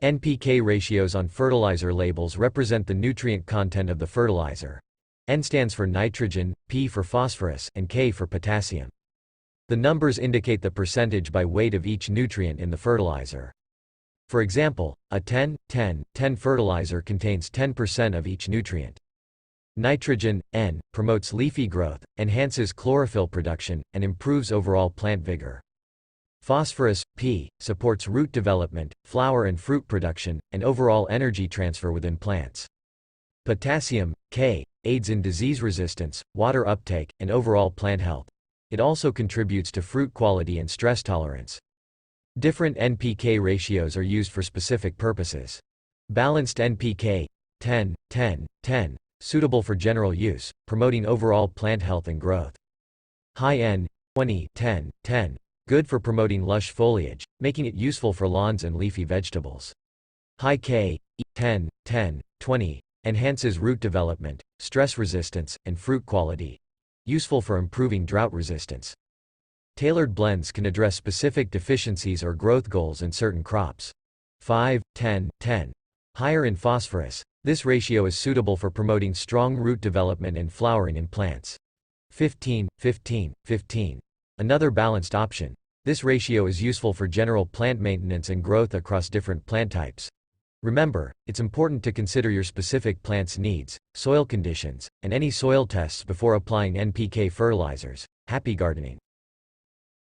NPK ratios on fertilizer labels represent the nutrient content of the fertilizer. N stands for nitrogen, P for phosphorus, and K for potassium. The numbers indicate the percentage by weight of each nutrient in the fertilizer. For example, a 10-10-10 fertilizer contains 10% of each nutrient. Nitrogen, N, promotes leafy growth, enhances chlorophyll production, and improves overall plant vigor. Phosphorus, P, supports root development, flower and fruit production, and overall energy transfer within plants. Potassium, K, aids in disease resistance, water uptake, and overall plant health. It also contributes to fruit quality and stress tolerance. Different NPK ratios are used for specific purposes. Balanced NPK, 10-10-10, suitable for general use, promoting overall plant health and growth. High N, 20-10-10, good for promoting lush foliage, making it useful for lawns and leafy vegetables. High K, 10-10-20, enhances root development, stress resistance, and fruit quality. Useful for improving drought resistance. Tailored blends can address specific deficiencies or growth goals in certain crops. 5-10-10, higher in phosphorus, this ratio is suitable for promoting strong root development and flowering in plants. 15-15-15, another balanced option. This ratio is useful for general plant maintenance and growth across different plant types. Remember, it's important to consider your specific plant's needs, soil conditions, and any soil tests before applying NPK fertilizers. Happy gardening!